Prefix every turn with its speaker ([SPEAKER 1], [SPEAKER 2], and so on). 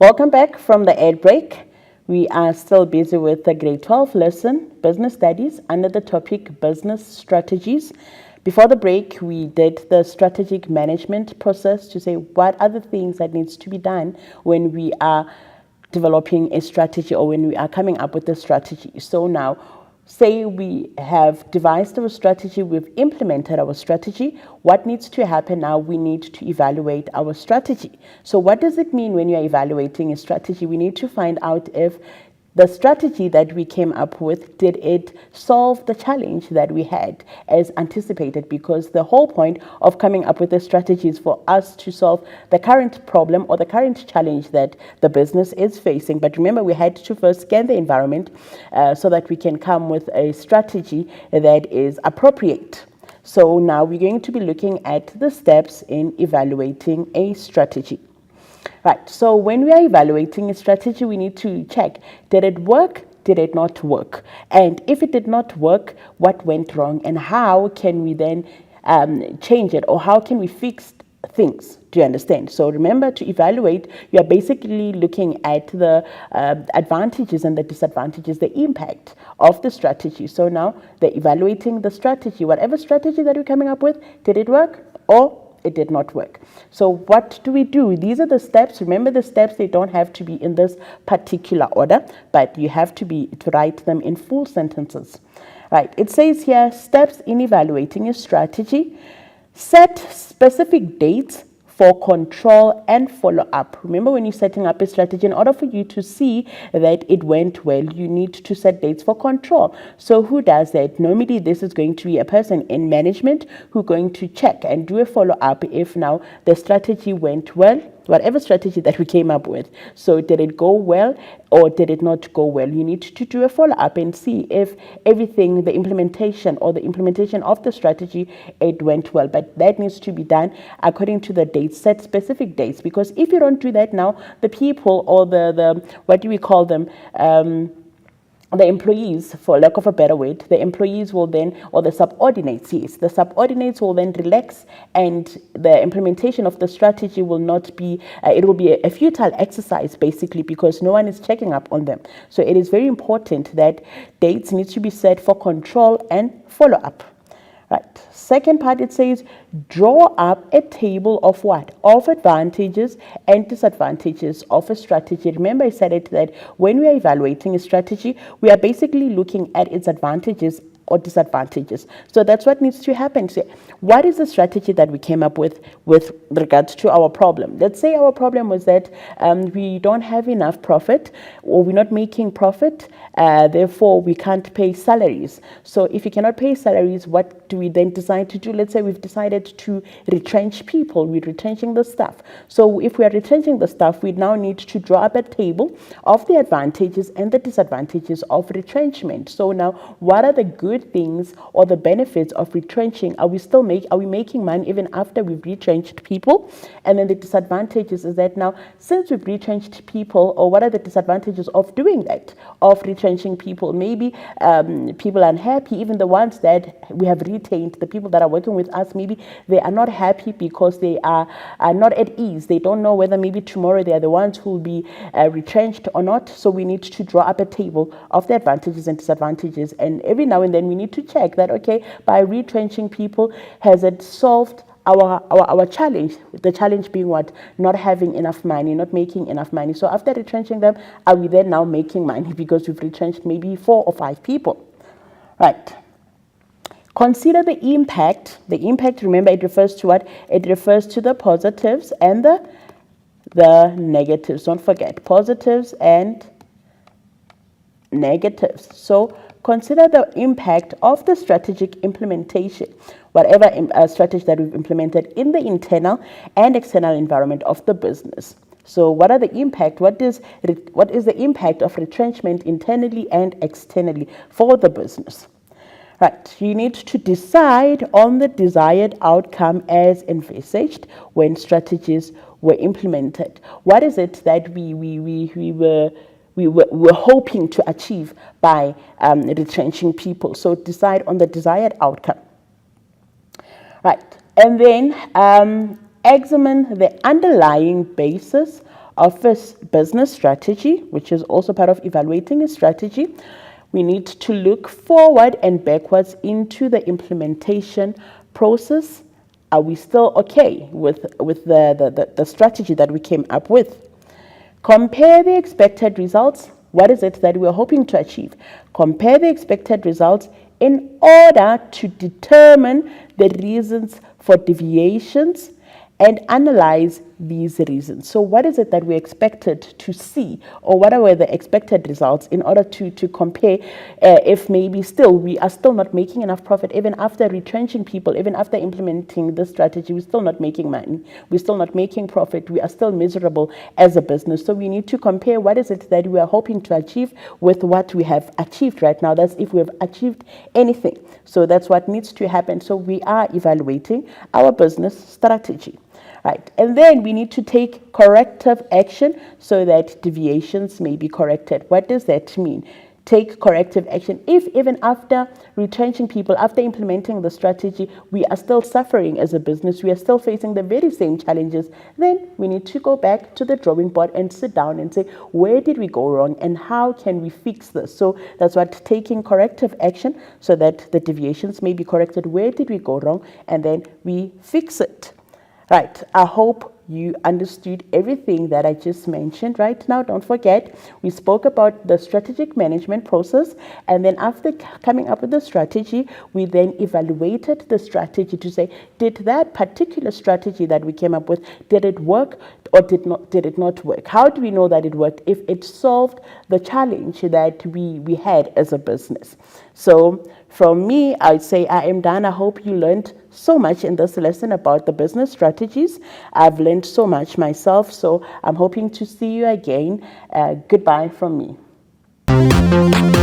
[SPEAKER 1] Welcome back from the ad break. We are still busy with the grade 12 lesson, Business Studies, under the topic Business Strategies. Before the break, we did the strategic management process to say what are the things that needs to be done when we are developing a strategy or when we are coming up with a strategy. So now, say we have devised our strategy, we've implemented our strategy. What needs to happen now? We need to evaluate our strategy. So what does it mean when you're evaluating a strategy? We need to find out if the strategy that we came up with, did it solve the challenge that we had as anticipated? Because the whole point of coming up with a strategy is for us to solve the current problem or the current challenge that the business is facing. But remember, we had to first scan the environment so that we can come with a strategy that is appropriate. So now we're going to be looking at the steps in evaluating a strategy. Right, so when we are evaluating a strategy, we need to check, did it work? Did it not work? And if it did not work, what went wrong? And how can we then change it? Or how can we fix things? Do you understand? So remember, to evaluate, you are basically looking at the advantages and the disadvantages, the impact of the strategy. So now they're evaluating the strategy. Whatever strategy that we're coming up with, did it work or it did not work? So what do we do? These are the steps. Remember, the steps, they don't have to be in this particular order, but you have to write them in full sentences. Right, it says here, steps in evaluating a strategy: set specific dates for control and follow up. Remember, when you're setting up a strategy, in order for you to see that it went well, you need to set dates for control. So who does that? Normally, this is going to be a person in management who's going to check and do a follow up if now the strategy went well, whatever strategy that we came up with. So did it go well or did it not go well? You need to do a follow-up and see if everything, the implementation of the strategy, it went well. But that needs to be done according to the dates, set specific dates. Because if you don't do that now, the people or the what do we call them? The employees, for lack of a better word, the employees will then, or the subordinates, yes, the subordinates will then relax, and the implementation of the strategy will not be, it will be a futile exercise basically, because no one is checking up on them. So it is very important that dates need to be set for control and follow up. Right. Second part, it says, draw up a table of what? Of advantages and disadvantages of a strategy. Remember, I said it that when we are evaluating a strategy, we are basically looking at its advantages or disadvantages. So that's what needs to happen. So what is the strategy that we came up with regards to our problem? Let's say our problem was that we don't have enough profit, or we're not making profit, therefore we can't pay salaries. So if you cannot pay salaries, what do we then decide to do? Let's say we've decided to retrench people. We're retrenching the staff. So if we are retrenching the staff, we now need to draw up a table of the advantages and the disadvantages of retrenchment. So now, what are the good things or the benefits of retrenching? Are we making money even after we've retrenched people? And then the disadvantages is that now, since we've retrenched people, or what are the disadvantages of doing that, of retrenching people? Maybe people are unhappy, even the ones that we have retained, the people that are working with us, maybe they are not happy because they are not at ease. They don't know whether maybe tomorrow they are the ones who will be retrenched or not. So we need to draw up a table of the advantages and disadvantages, and every now and then we need to check that, okay, by retrenching people, has it solved our challenge? The challenge being what? Not having enough money, not making enough money. So after retrenching them, are we then now making money because we've retrenched maybe 4 or 5 people? Right. Consider the impact. The impact, remember, it refers to what? It refers to the positives and the negatives. Don't forget, positives and negatives. So consider the impact of the strategic implementation, whatever strategy that we've implemented, in the internal and external environment of the business. So what are the impact? What is the impact of retrenchment internally and externally for the business? Right, you need to decide on the desired outcome as envisaged when strategies were implemented. What is it that we were hoping to achieve by retrenching people? So decide on the desired outcome. Right, and then examine the underlying basis office business strategy, which is also part of evaluating a strategy. We need to look forward and backwards into the implementation process. Are we still okay with the strategy that we came up with? Compare the expected results. What is it that we're hoping to achieve? Compare the expected results in order to determine the reasons for deviations and analyze these reasons. So what is it that we expected to see, or what were the expected results, in order to compare if maybe still we are still not making enough profit, even after retrenching people, even after implementing this strategy, we're still not making money, we're still not making profit, we are still miserable as a business. So we need to compare what is it that we are hoping to achieve with what we have achieved right now. That's if we have achieved anything. So that's what needs to happen. So we are evaluating our business strategy. Right. And then we need to take corrective action so that deviations may be corrected. What does that mean? Take corrective action. If even after retrenching people, after implementing the strategy, we are still suffering as a business, we are still facing the very same challenges, then we need to go back to the drawing board and sit down and say, where did we go wrong and how can we fix this? So that's what taking corrective action so that the deviations may be corrected. Where did we go wrong? And then we fix it. Right, I hope you understood everything that I just mentioned right now. Don't forget, we spoke about the strategic management process, and then after coming up with the strategy, we then evaluated the strategy to say, did that particular strategy that we came up with, did it work or did it not work? How do we know that it worked if it solved the challenge that we had as a business? So from me, I'd say I am done. I hope you learned so much in this lesson about the business strategies. I've learned so much myself, so I'm hoping to see you again. Goodbye from me.